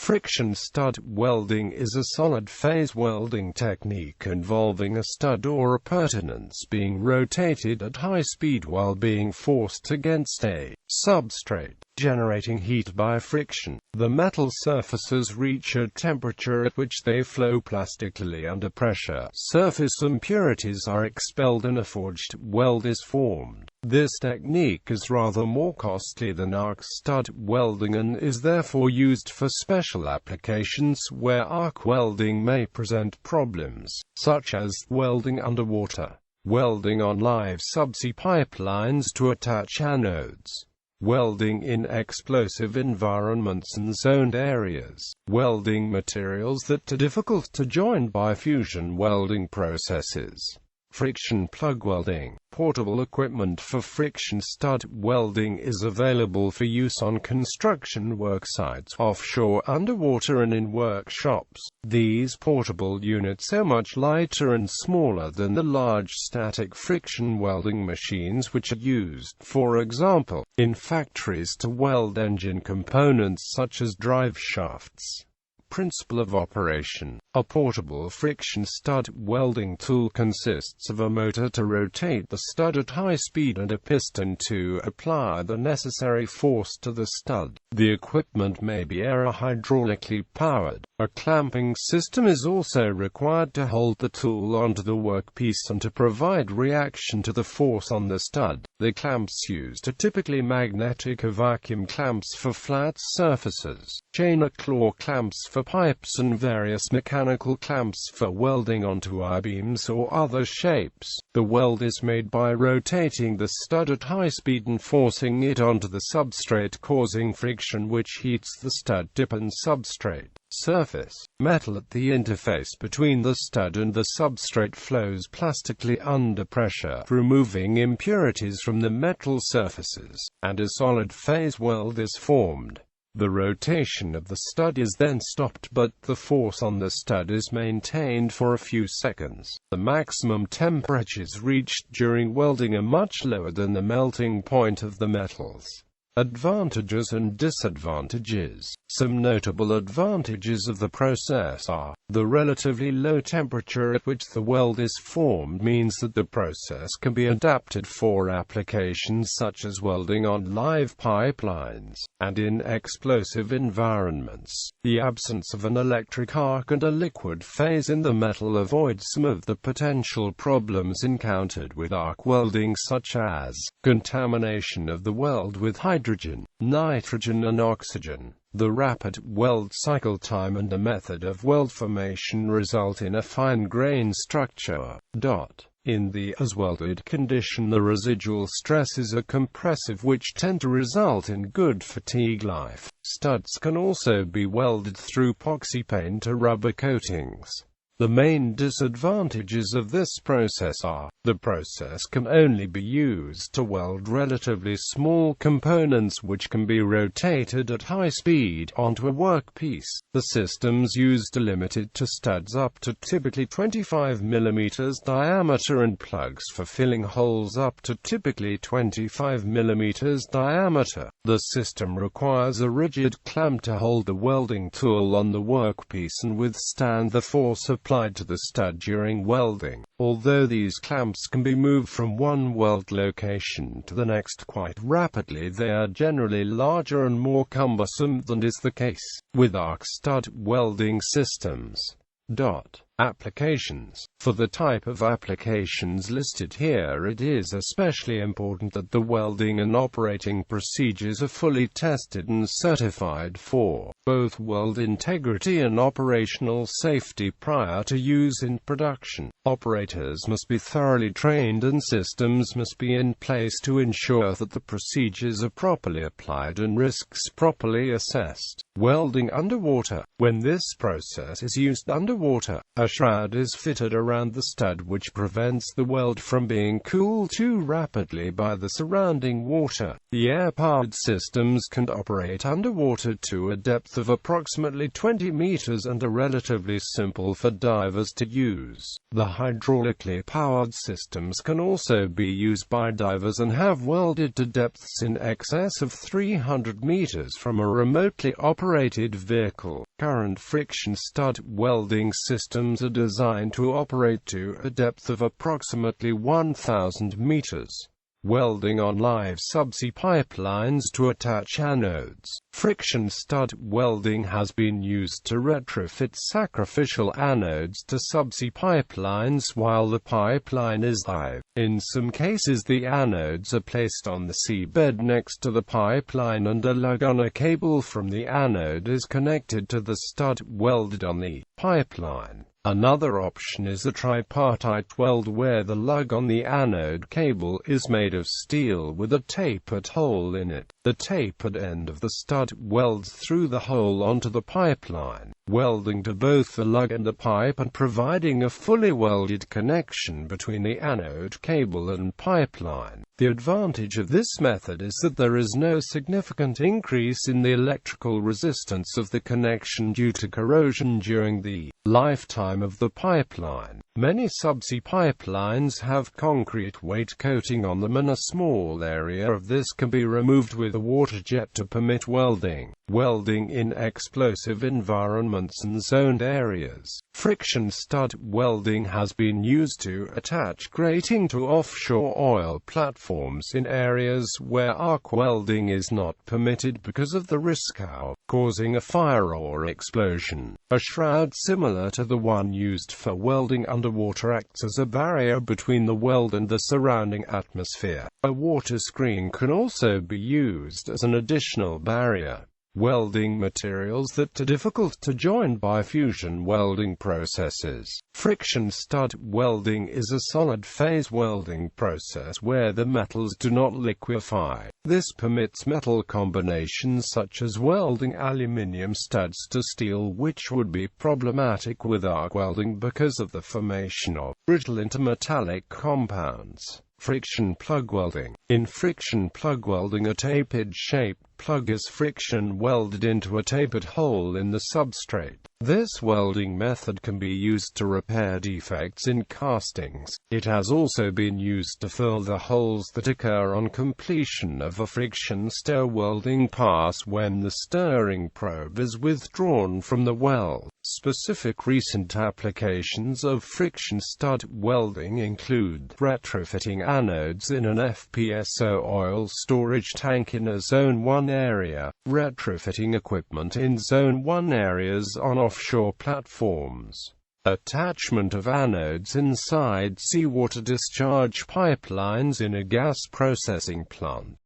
Friction stud welding is a solid-phase welding technique involving a stud or appurtenance being rotated at high speed while being forced against a substrate, generating heat by friction. The metal surfaces reach a temperature at which they flow plastically under pressure. Surface impurities are expelled and a forged weld is formed. This technique is rather more costly than arc stud welding and is therefore used for special applications where arc welding may present problems, such as welding underwater, welding on live subsea pipelines to attach anodes, welding in explosive environments and zoned areas, welding materials that are difficult to join by fusion welding processes. Friction plug welding. Portable equipment for friction stud welding is available for use on construction worksites, offshore, underwater and in workshops. These portable units are much lighter and smaller than the large static friction welding machines which are used, for example, in factories to weld engine components such as drive shafts. Principle of operation. A portable friction stud welding tool consists of a motor to rotate the stud at high speed and a piston to apply the necessary force to the stud. The equipment may be air or hydraulically powered. A clamping system is also required to hold the tool onto the workpiece and to provide reaction to the force on the stud. The clamps used are typically magnetic or vacuum clamps for flat surfaces, chain or claw clamps for pipes and various mechanical clamps for welding onto I-beams or other shapes. The weld is made by rotating the stud at high speed and forcing it onto the substrate, causing friction which heats the stud tip and substrate. Surface. Metal at the interface between the stud and the substrate flows plastically under pressure, removing impurities from the metal surfaces, and a solid phase weld is formed. The rotation of the stud is then stopped, but the force on the stud is maintained for a few seconds. The maximum temperatures reached during welding are much lower than the melting point of the metals. Advantages and disadvantages. Some notable advantages of the process are: the relatively low temperature at which the weld is formed means that the process can be adapted for applications such as welding on live pipelines, and in explosive environments. The absence of an electric arc and a liquid phase in the metal avoids some of the potential problems encountered with arc welding, such as contamination of the weld with hydrogen, nitrogen and oxygen. The rapid weld cycle time and the method of weld formation result in a fine-grained structure. In the as-welded condition, the residual stresses are compressive, which tend to result in good fatigue life. Studs can also be welded through epoxy paint or rubber coatings. The main disadvantages of this process are: the process can only be used to weld relatively small components which can be rotated at high speed onto a workpiece. The systems used are limited to studs up to typically 25 mm diameter and plugs for filling holes up to typically 25 mm diameter. The system requires a rigid clamp to hold the welding tool on the workpiece and withstand the force applied to the stud during welding. Although these clamps can be moved from one weld location to the next quite rapidly, they are generally larger and more cumbersome than is the case with arc stud welding systems. Applications. For the type of applications listed here, it is especially important that the welding and operating procedures are fully tested and certified for both weld integrity and operational safety prior to use in production. Operators must be thoroughly trained and systems must be in place to ensure that the procedures are properly applied and risks properly assessed. Welding underwater. When this process is used underwater, a A shroud is fitted around the stud which prevents the weld from being cooled too rapidly by the surrounding water. The air-powered systems can operate underwater to a depth of approximately 20 meters and are relatively simple for divers to use. The hydraulically powered systems can also be used by divers and have welded to depths in excess of 300 meters from a remotely operated vehicle. Current friction stud welding systems are designed to operate to a depth of approximately 1,000 meters. Welding on live subsea pipelines to attach anodes. Friction stud welding has been used to retrofit sacrificial anodes to subsea pipelines while the pipeline is live. In some cases the anodes are placed on the seabed next to the pipeline and a lug on a cable from the anode is connected to the stud welded on the pipeline. Another option is a tripartite weld where the lug on the anode cable is made of steel with a tapered hole in it. The tapered end of the stud welds through the hole onto the pipeline, welding to both the lug and the pipe and providing a fully welded connection between the anode cable and pipeline. The advantage of this method is that there is no significant increase in the electrical resistance of the connection due to corrosion during the lifetime of the pipeline. Many subsea pipelines have concrete weight coating on them and a small area of this can be removed with a water jet to permit welding. Welding in explosive environments and zoned areas. Friction stud welding has been used to attach grating to offshore oil platforms in areas where arc welding is not permitted because of the risk of causing a fire or explosion. A shroud similar to the one used for welding underwater acts as a barrier between the weld and the surrounding atmosphere. A water screen can also be used as an additional barrier. Welding materials that are difficult to join by fusion welding processes. Friction stud welding is a solid-phase welding process where the metals do not liquefy. This permits metal combinations such as welding aluminium studs to steel, which would be problematic with arc welding because of the formation of brittle intermetallic compounds. Friction plug welding. In friction plug welding, a tapered-shaped plug is friction welded into a tapered hole in the substrate. This welding method can be used to repair defects in castings. It has also been used to fill the holes that occur on completion of a friction stir welding pass when the stirring probe is withdrawn from the weld. Specific recent applications of friction stud welding include retrofitting anodes in an FPSO oil storage tank in a Zone 1 area, retrofitting equipment in Zone 1 areas on offshore platforms, attachment of anodes inside seawater discharge pipelines in a gas processing plant.